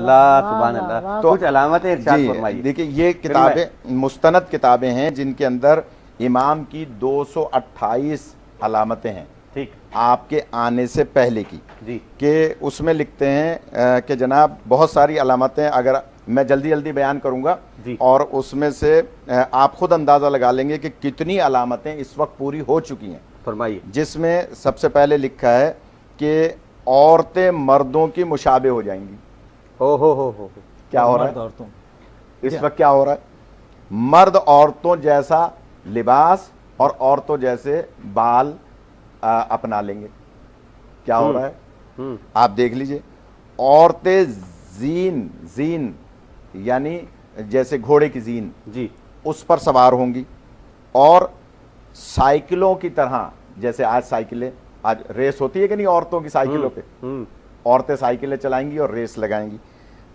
اللہ سبحان اللہ. تو کچھ علامتیں ارشاد فرمائیے. دیکھیں یہ کتابیں مستند کتابیں ہیں جن کے اندر امام کی 228 علامتیں ہیں ٹھیک آپ کے آنے سے پہلے کی، جی کہ اس میں لکھتے ہیں کہ جناب بہت ساری علامتیں، اگر میں جلدی جلدی بیان کروں گا جی. اور اس میں سے آپ خود اندازہ لگا لیں گے کہ کتنی علامتیں اس وقت پوری ہو چکی ہیں. فرمائیے. جس میں سب سے پہلے لکھا ہے کہ عورتیں مردوں کی مشابہ ہو جائیں گی. ہو کیا ہو رہا ہے اس وقت؟ کیا ہو رہا ہے؟ مرد عورتوں جیسا لباس اور عورتوں جیسے بال اپنا لیں گے. کیا ہو رہا ہے آپ دیکھ لیجئے. عورتیں زین یعنی جیسے گھوڑے کی زین جی اس پر سوار ہوں گی، اور سائیکلوں کی طرح، جیسے آج سائیکلیں، آج ریس ہوتی ہے کہ نہیں عورتوں کی سائیکلوں پہ، عورتیں سائیکلیں چلائیں گی اور ریس لگائیں گی.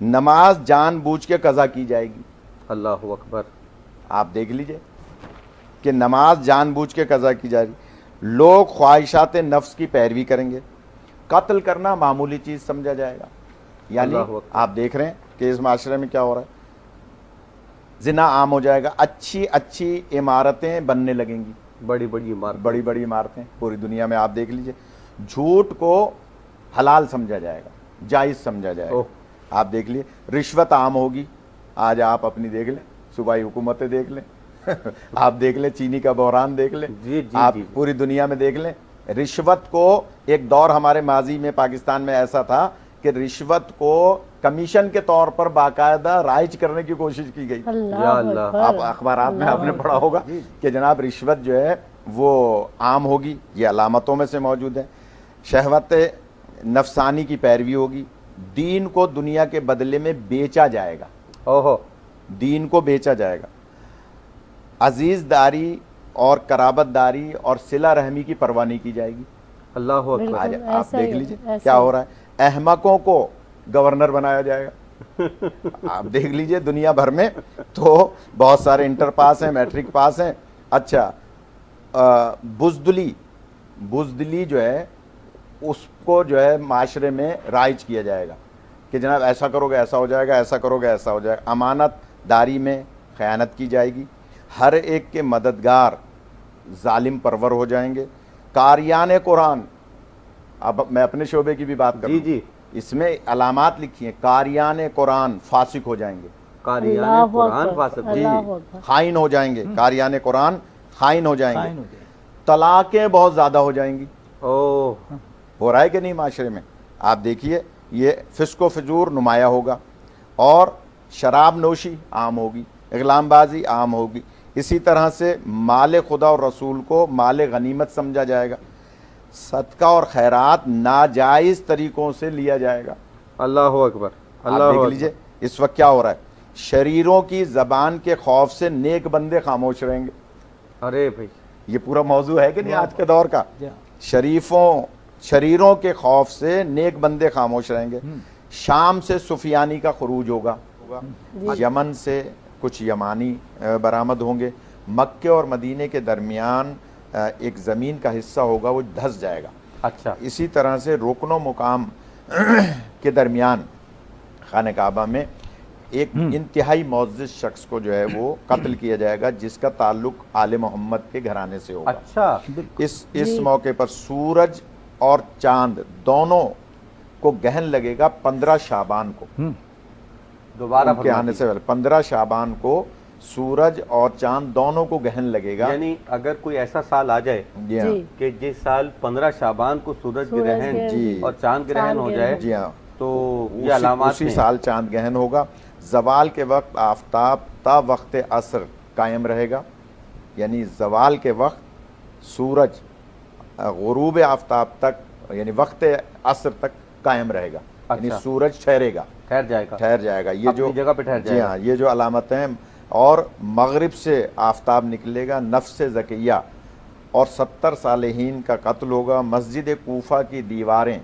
نماز جان بوجھ کے قضا کی جائے گی. اللہ اکبر. آپ دیکھ لیجئے کہ نماز جان بوجھ کے قضا کی جائے گی. لوگ خواہشات نفس کی پیروی کریں گے. قتل کرنا معمولی چیز سمجھا جائے گا. یعنی آپ دیکھ رہے ہیں کہ اس معاشرے میں کیا ہو رہا ہے، زنا عام ہو جائے گا. اچھی اچھی عمارتیں بننے لگیں گی، بڑی بڑی عمارتیں پوری دنیا میں. آپ دیکھ لیجئے جھوٹ کو حلال سمجھا جائے گا، جائز سمجھا جائے گا. آپ دیکھ لیے رشوت عام ہوگی. آج آپ اپنی دیکھ لیں، صوبائی حکومتیں دیکھ لیں، آپ دیکھ لیں چینی کا بحران دیکھ لیں، آپ پوری دنیا میں دیکھ لیں. رشوت کو ایک دور ہمارے ماضی میں پاکستان میں ایسا تھا کہ رشوت کو کمیشن کے طور پر باقاعدہ رائج کرنے کی کوشش کی گئی. آپ اخبارات میں آپ نے پڑھا ہوگا کہ جناب رشوت جو ہے وہ عام ہوگی. یہ علامتوں میں سے موجود ہے. شہوت نفسانی کی پیروی ہوگی. دین کو دنیا کے بدلے میں بیچا جائے گا. دین کو بیچا جائے گا. عزیز داری اور قرابت داری اور صلہ رحمی کی پرواہ نہیں کی جائے گی. اللہ اکبر. آپ دیکھ لیجئے کیا ہو رہا ہے. احمقوں کو گورنر بنایا جائے گا. آپ دیکھ لیجئے دنیا بھر میں تو بہت سارے انٹر پاس ہیں، میٹرک پاس ہیں. اچھا بزدلی جو ہے اس کو جو ہے معاشرے میں رائج کیا جائے گا کہ جناب ایسا کرو گے ایسا ہو جائے گا، ایسا کرو گے ایسا ہو جائے گا. امانت داری میں خیانت کی جائے گی. ہر ایک کے مددگار ظالم پرور ہو جائیں گے. قاریان قرآن، اب میں اپنے شعبے کی بھی بات کروں، جی اس میں علامات لکھی ہیں. قاریان قرآن فاسق ہو جائیں گے. قاریان قرآن فاسق جی خائن ہو جائیں گے. قاریان قرآن خائن ہو جائیں گے. طلاقیں بہت زیادہ ہو جائیں گی. ہو رہا ہے کہ نہیں معاشرے میں؟ آپ دیکھیے یہ فسق و فجور نمایاں ہوگا، اور شراب نوشی عام ہوگی، اغلام بازی عام ہوگی. اسی طرح سے مال خدا اور رسول کو مال غنیمت سمجھا جائے گا. صدقہ اور خیرات ناجائز طریقوں سے لیا جائے گا. اللہ اکبر. آپ دیکھ لیجئے اس وقت کیا ہو رہا ہے. شریروں کی زبان کے خوف سے نیک بندے خاموش رہیں گے. ارے بھائی یہ پورا موضوع ہے کہ نہیں آج کے دور کا. شریروں کے خوف سے نیک بندے خاموش رہیں گے. شام سے سفیانی کا خروج ہوگا. یمن سے کچھ یمانی برآمد ہوں گے. مکے اور مدینے کے درمیان ایک زمین کا حصہ ہوگا وہ دھس جائے گا. اچھا. اسی طرح سے رکن و مقام کے درمیان خانہ کعبہ میں ایک انتہائی معزز شخص کو جو ہے وہ قتل کیا جائے گا جس کا تعلق آل محمد کے گھرانے سے ہوگا. اچھا. اس موقع پر سورج اور چاند دونوں کو گہن لگے گا 15 شعبان کو. دوبارہ کے آنے سے پہلے 15 شعبان کو سورج اور چاند دونوں کو گہن لگے گا. یعنی اگر کوئی ایسا سال آ جائے کہ جس سال 15 شعبان کو سورج گرہن اور چاند گرہن ہو جائے جی ہاں تو یہ علامات اسی سال چاند گہن ہوگا. زوال کے وقت آفتاب تا وقت عصر قائم رہے گا. یعنی زوال کے وقت سورج غروب آفتاب تک یعنی وقت عصر تک قائم رہے گا. یعنی سورج ٹھہرے گا، ٹھہر جائے گا. یہ جو جگہ پہ ٹھہر جائے گا. ہاں یہ جو علامتیں ہیں. اور مغرب سے آفتاب نکلے گا. نفس زکیہ اور 70 صالحین کا قتل ہوگا. مسجد کوفہ کی دیواریں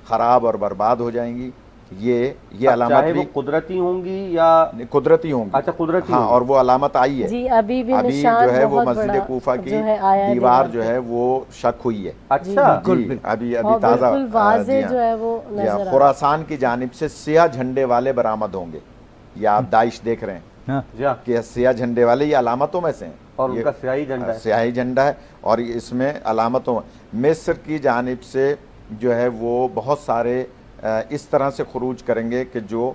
خراب اور برباد ہو جائیں گی. یہ علامت چاہے بھی وہ قدرتی ہوں گی یا قدرتی ہوں گی. اچھا قدرتی ہاں ہوں گی. اور وہ علامت آئی ہے. جی ابھی بھی ابھی نشان جو ہے وہ بہت مسجد بڑا کوفہ کی جو ہے آیا ہے دیوار دیوار جو ہے وہ شک ہوئی ہے. اچھا جی ابھی اور تازہ بالکل واضح جو ہے وہ جی ہاں نظر آ خراسان کی جانب سے سیاہ جھنڈے والے برآمد ہوں گے. یہ آپ داعش دیکھ رہے ہیں جی ہاں. کہ سیاہ جھنڈے والے یہ علامتوں میں سے ہیں. اور ان یہ کا سیاہی جھنڈا ہے. سیاہی جھنڈا ہے اور اس میں علامتوں. مصر کی جانب سے جو ہے وہ بہت سارے اس طرح سے خروج کریں گے کہ جو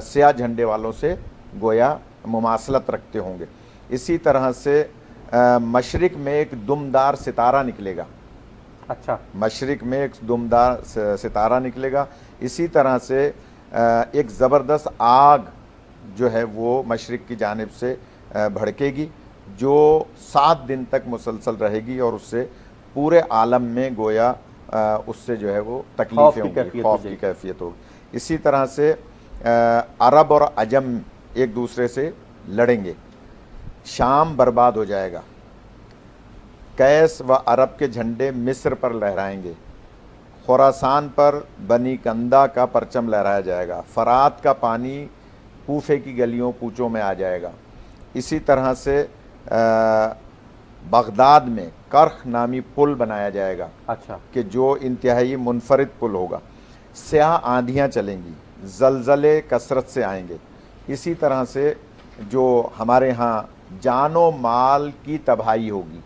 سیاہ جھنڈے والوں سے گویا مماثلت رکھتے ہوں گے. اسی طرح سے مشرق میں ایک دمدار ستارہ نکلے گا. اچھا مشرق میں ایک دمدار ستارہ نکلے گا. اسی طرح سے ایک زبردست آگ جو ہے وہ مشرق کی جانب سے بھڑکے گی جو 7 دن تک مسلسل رہے گی اور اس سے پورے عالم میں گویا اس سے جو ہے وہ تکلیفیں ہوں گی, خوف کی کیفیت ہوگی. اسی طرح سے عرب اور عجم ایک دوسرے سے لڑیں گے. شام برباد ہو جائے گا. قیس و عرب کے جھنڈے مصر پر لہرائیں گے. خراسان پر بنی کندہ کا پرچم لہرایا جائے گا. فرات کا پانی کوفے کی گلیوں کوچوں میں آ جائے گا. اسی طرح سے بغداد میں کرخ نامی پل بنایا جائے گا. اچھا کہ جو انتہائی منفرد پل ہوگا. سیاہ آندھیاں چلیں گی. زلزلے کثرت سے آئیں گے. اسی طرح سے جو ہمارے ہاں جان و مال کی تباہی ہوگی.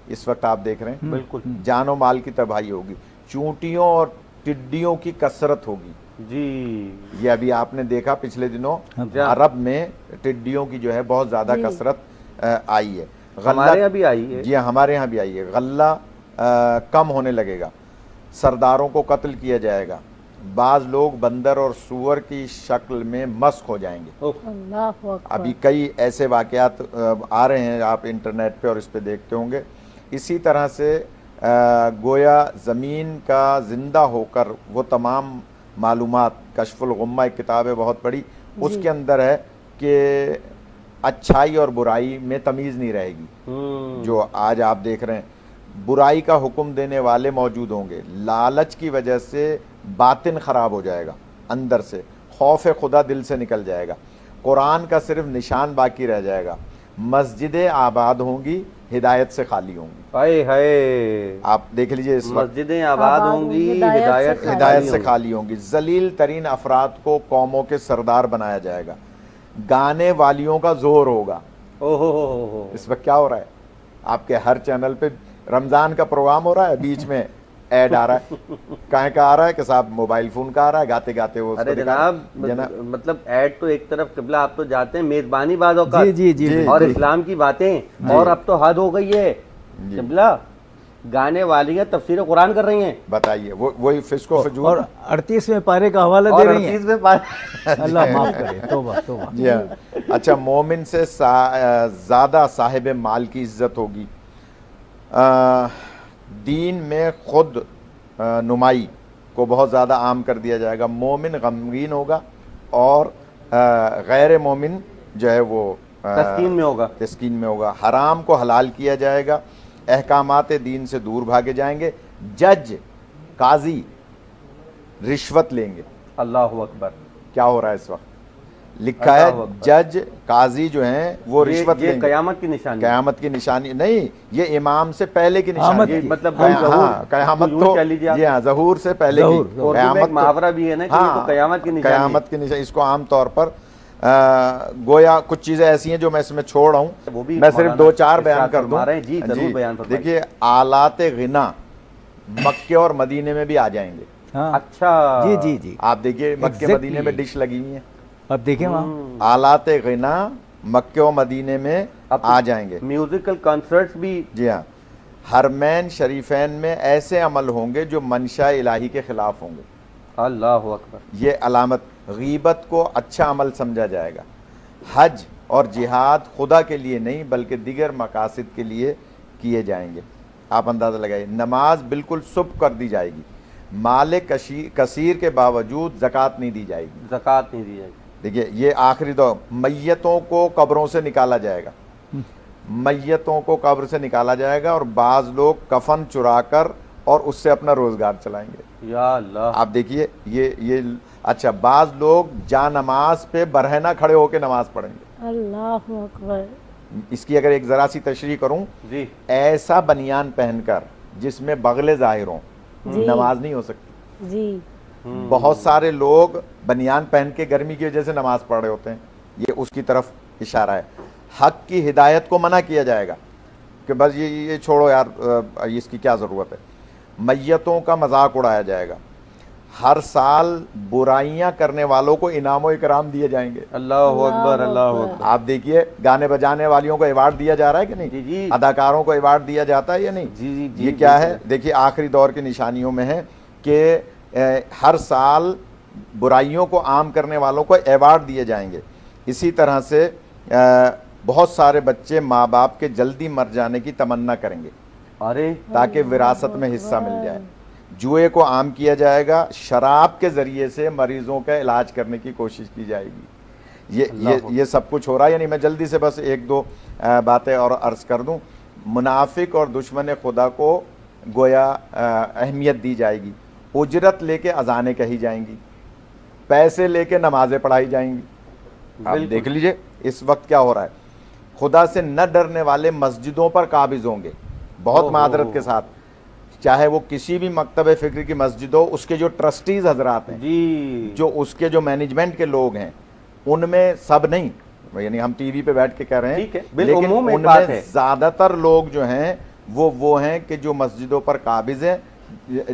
اس وقت آپ دیکھ رہے ہیں بالکل جان و مال کی تباہی ہوگی. چونٹیوں اور ٹڈیوں کی کثرت ہوگی. جی یہ ابھی آپ نے دیکھا پچھلے دنوں عرب میں ٹڈیوں کی جو ہے بہت زیادہ کثرت آئی ہے. ہمارے یہاں بھی آئی ہے. جی ہمارے ہاں بھی آئی ہے. غلہ کم ہونے لگے گا. سرداروں کو قتل کیا جائے گا. بعض لوگ بندر اور سور کی شکل میں مسخ ہو جائیں گے. اللہ اکبر. ابھی کئی ایسے واقعات آ رہے ہیں, آپ انٹرنیٹ پہ اور اس پہ دیکھتے ہوں گے. اسی طرح سے گویا زمین کا زندہ ہو کر وہ تمام معلومات, کشف الغمہ ایک کتاب ہے بہت بڑی, اس کے اندر ہے کہ اچھائی اور برائی میں تمیز نہیں رہے گی. جو آج آپ دیکھ رہے ہیں برائی کا حکم دینے والے موجود ہوں گے. لالچ کی وجہ سے باطن خراب ہو جائے گا. اندر سے خوف خدا دل سے نکل جائے گا. قرآن کا صرف نشان باقی رہ جائے گا. مسجدیں آباد ہوں گی, ہدایت سے خالی ہوں گی. ہائے ہائے آپ دیکھ لیجئے اس وقت مسجدیں آباد ہوں گی, ہدایت سے خالی ہوں گی. ذلیل ترین افراد کو قوموں کے سردار بنایا جائے گا. گانے والیوں کا زور ہوگا. اس وقت کیا ہو رہا ہے آپ کے ہر چینل پہ؟ رمضان کا پروگرام ہو رہا ہے, بیچ میں ایڈ آ رہا ہے. کہیں کا آ رہا ہے کہ صاحب موبائل فون کا آ رہا ہے, گاتے گاتے وہ. ارے جناب مطلب ایڈ تو ایک طرف, قبلہ آپ تو جاتے ہیں میزبانی بعض اوقات اور اسلام کی باتیں, اور اب تو حد ہو گئی ہے. قبلہ گانے والی ہیں تفسیر قرآن کر رہی ہیں. بتائیے وہی فسق و فجور. اور 38ویں پارے کا حوالہ دے رہی ہیں. 38ویں پارے. اللہ معاف کرے, توبہ توبہ. جی ہاں. اچھا مومن سے زیادہ صاحب مال کی عزت ہوگی. دین میں خود نمائی کو بہت زیادہ عام کر دیا جائے گا. مومن غمگین ہوگا اور غیر مومن جو ہے وہ تسکین میں ہوگا. حرام کو حلال کیا جائے گا. احکامات دین سے دور بھاگے جائیں گے. جج قاضی رشوت لیں گے. اللہ اکبر. کیا ہو رہا ہے اس وقت؟ لکھا ہے جج قاضی جو ہیں وہ رشوت لیں گے. قیامت کی نشانی. قیامت کی نشانی نہیں, یہ امام سے پہلے کی نشانی. مطلب قیامت تو جی ہاں ظہور سے پہلے کی. قیامت محاورہ بھی ہے نا کہ تو قیامت کی نشانی. قیامت کی نشانی. اس کو عام طور پر گویا کچھ چیزیں ایسی ہیں جو میں اس میں چھوڑ رہا ہوں, میں صرف 2-4 بیان کر دوں. دیکھیے آلات غنا مکے اور مدینے میں بھی آ جائیں گے. اچھا جی جی جی آپ دیکھیے مکے مدینے میں ڈش لگی ہوئی ہیں. اب دیکھیں وہاں آلات غنا مکے و مدینے میں آ جائیں گے. میوزیکل کنسرٹس بھی. جی ہاں. حرمین شریفین میں ایسے عمل ہوں گے جو منشاء الہی کے خلاف ہوں گے. اللہ اکبر. یہ علامت. غیبت کو اچھا عمل سمجھا جائے گا. حج اور جہاد خدا کے لیے نہیں بلکہ دیگر مقاصد کے لیے کیے جائیں گے. آپ اندازہ لگائیے. نماز بالکل سب کر دی جائے گی. مال کثیر کے باوجود زکوٰۃ نہیں دی جائے گی. زکوٰۃ نہیں دی جائے گی. دیکھیے یہ آخری دور. میتوں کو قبروں سے نکالا جائے گا. میتوں کو قبر سے نکالا جائے گا اور بعض لوگ کفن چرا کر اور اس سے اپنا روزگار چلائیں گے. یا اللہ. آپ دیکھیے یہ اچھا بعض لوگ جا نماز پہ برہنہ کھڑے ہو کے نماز پڑھیں گے. اللہ اکبر. اس کی اگر ایک ذرا سی تشریح کروں, جی ایسا بنیان پہن کر جس میں بغلیں ظاہر ہوں, نماز نہیں ہو سکتی. جی بہت سارے لوگ بنیان پہن کے گرمی کی وجہ سے نماز پڑھ رہے ہوتے ہیں, یہ اس کی طرف اشارہ ہے. حق کی ہدایت کو منع کیا جائے گا کہ بس یہ چھوڑو یار, اس کی کیا ضرورت ہے. میتوں کا مذاق اڑایا جائے گا. ہر سال برائیاں کرنے والوں کو انعام و اکرام دیے جائیں گے. اللہ اکبر, اللہ اکبر. آپ دیکھیے گانے بجانے والیوں کو ایوارڈ دیا جا رہا ہے کہ نہیں, جی جی اداکاروں کو ایوارڈ دیا جاتا ہے یا نہیں. جی جی جی یہ کیا ہے, دیکھیے آخری دور کی نشانیوں میں ہے کہ ہر سال برائیوں کو عام کرنے والوں کو ایوارڈ دیے جائیں گے. اسی طرح سے بہت سارے بچے ماں باپ کے جلدی مر جانے کی تمنا کریں گے ارے تاکہ وراثت میں حصہ مل جائے. جوئے کو عام کیا جائے گا, شراب کے ذریعے سے مریضوں کا علاج کرنے کی کوشش کی جائے گی. یہ سب کچھ ہو رہا ہے. یعنی میں جلدی سے بس ایک دو باتیں اور عرض کر دوں. منافق اور دشمن خدا کو گویا اہمیت دی جائے گی. اجرت لے کے اذانیں کہی جائیں گی, پیسے لے کے نمازیں پڑھائی جائیں گی. آپ دیکھ لیجئے اس وقت کیا ہو رہا ہے. خدا سے نہ ڈرنے والے مسجدوں پر قابض ہوں گے, بہت معذرت کے ساتھ, چاہے وہ کسی بھی مکتب فکر کی مسجد ہو, اس کے جو ٹرسٹیز حضرات ہیں, جی جو اس کے جو مینجمنٹ کے لوگ ہیں, ان میں سب نہیں, یعنی ہم ٹی وی پہ بیٹھ کے کہہ رہے ہیں, لیکن ان میں زیادہ تر لوگ جو ہیں وہ ہیں کہ جو مسجدوں پر قابض ہیں,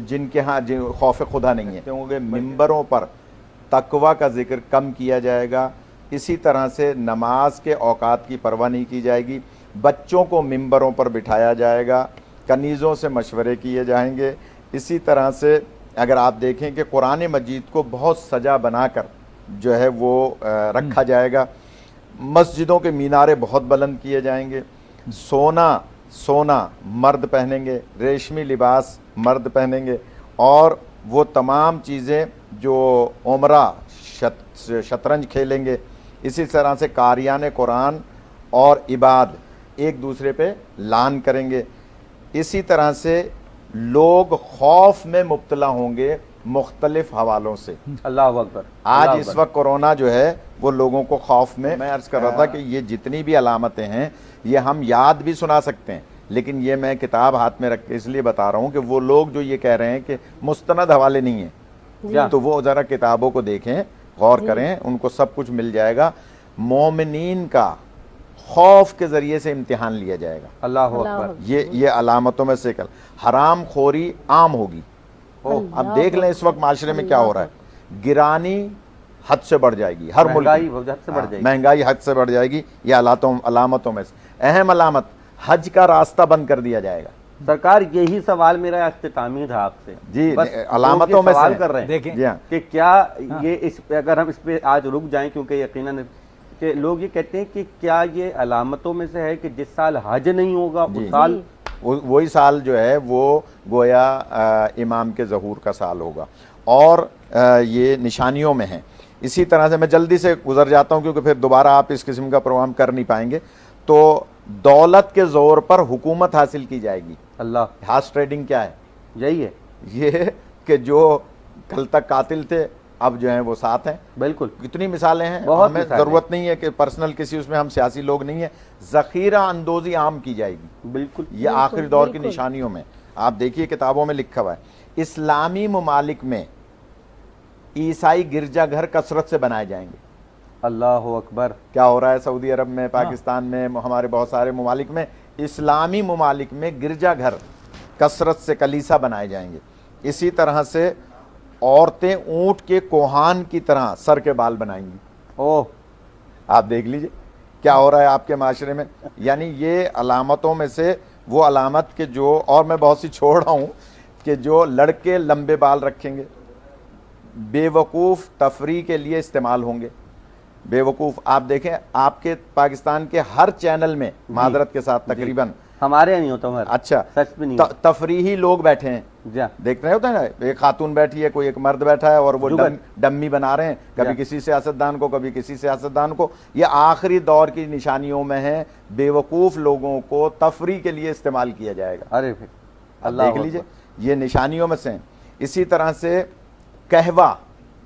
جن کے ہاں خوف خدا نہیں ہے. ممبروں پر تقوی کا ذکر کم کیا جائے گا. اسی طرح سے نماز کے اوقات کی پرواہ نہیں کی جائے گی. بچوں کو ممبروں پر بٹھایا جائے گا, کنیزوں سے مشورے کیے جائیں گے. اسی طرح سے اگر آپ دیکھیں کہ قرآن مجید کو بہت سجا بنا کر جو ہے وہ رکھا جائے گا. مسجدوں کے مینارے بہت بلند کیے جائیں گے. سونا مرد پہنیں گے, ریشمی لباس مرد پہنیں گے, اور وہ تمام چیزیں جو عمرہ شطرنج کھیلیں گے. اسی طرح سے قاریان قرآن اور عباد ایک دوسرے پہ لعن کریں گے. اسی طرح سے لوگ خوف میں مبتلا ہوں گے مختلف حوالوں سے. اللہ اکبر. آج اس وقت کورونا جو ہے وہ لوگوں کو خوف میں عرض کر رہا تھا کہ یہ جتنی بھی علامتیں ہیں یہ ہم یاد بھی سنا سکتے ہیں, لیکن یہ میں کتاب ہاتھ میں رکھ کے اس لیے بتا رہا ہوں کہ وہ لوگ جو یہ کہہ رہے ہیں کہ مستند حوالے نہیں ہیں, تو وہ ذرا کتابوں کو دیکھیں, غور کریں, ان کو سب کچھ مل جائے گا. مومنین کا خوف کے ذریعے سے امتحان لیا جائے گا. اللہ اکبر. یہ علامتوں میں سے کل حرام خوری عام ہوگی. اب دیکھ لیں اس وقت معاشرے میں کیا ہو رہا ہے. گرانی حد سے بڑھ جائے گی, ہر ملک مہنگائی حد سے بڑھ جائے گی. یہ علامتوں میں سے اہم علامت, حج کا راستہ بند کر دیا جائے گا. سرکار یہی سوال میرا اختتامی تھا آپ سے. جی علامتوں میں سوال کر رہے ہیں دیکھیں کہ کیا یہ اگر ہم اس پہ آج رک جائیں, کیونکہ یقیناً کہ لوگ یہ کہتے ہیں کہ کیا یہ علامتوں میں سے ہے کہ جس سال حج نہیں ہوگا اس سال وہی سال جو ہے وہ گویا امام کے ظہور کا سال ہوگا, اور یہ نشانیوں میں ہیں. اسی طرح سے میں جلدی سے گزر جاتا ہوں کیونکہ پھر دوبارہ آپ اس قسم کا پروگرام کر نہیں پائیں گے. تو دولت کے زور پر حکومت حاصل کی جائے گی. اللہ. ہارس ٹریڈنگ کیا ہے؟ یہی ہے, یہ کہ جو کل تک قاتل تھے اب جو ہیں وہ ساتھ ہیں. بالکل, کتنی مثالیں ہیں, ہمیں ضرورت نہیں ہے کہ پرسنل کسی اس میں, ہم سیاسی لوگ نہیں ہیں. ذخیرہ اندوزی عام کی جائے گی. بالکل, یہ آخری دور کی نشانیوں میں آپ دیکھیے کتابوں میں لکھا ہوا ہے. اسلامی ممالک میں عیسائی گرجا گھر کثرت سے بنائے جائیں گے. اللہ اکبر. کیا ہو رہا ہے سعودی عرب میں, پاکستان میں, ہمارے بہت سارے ممالک میں, اسلامی ممالک میں گرجا گھر کثرت سے کلیسا بنائے جائیں گے. اسی طرح سے عورتیں اونٹ کے کوہان کی طرح سر کے بال بنائیں گی. اوہ, آپ دیکھ لیجئے کیا ہو رہا ہے آپ کے معاشرے میں. یعنی یہ علامتوں میں سے وہ علامت کے جو, اور میں بہت سی چھوڑ رہا ہوں, کہ جو لڑکے لمبے بال رکھیں گے بے وقوف تفریح کے لیے استعمال ہوں گے. بے وقوف آپ دیکھیں, آپ کے پاکستان کے ہر چینل میں معذرت کے ساتھ تقریباً, ہمارے نہیں ہوتا. اچھا, تفریحی لوگ بیٹھے ہیں, دیکھ رہے ہوتے ہیں نا, ایک خاتون بیٹھی ہے, کوئی ایک مرد بیٹھا ہے, اور وہ ڈمی بنا رہے ہیں, کبھی کسی سیاستدان کو, کبھی کسی سیاستدان کو. یہ آخری دور کی نشانیوں میں ہے. بے وقوف لوگوں کو تفریح کے لیے استعمال کیا جائے گا. ارے دیکھ لیجئے, یہ نشانیوں میں سے ہیں. اسی طرح سے قہوہ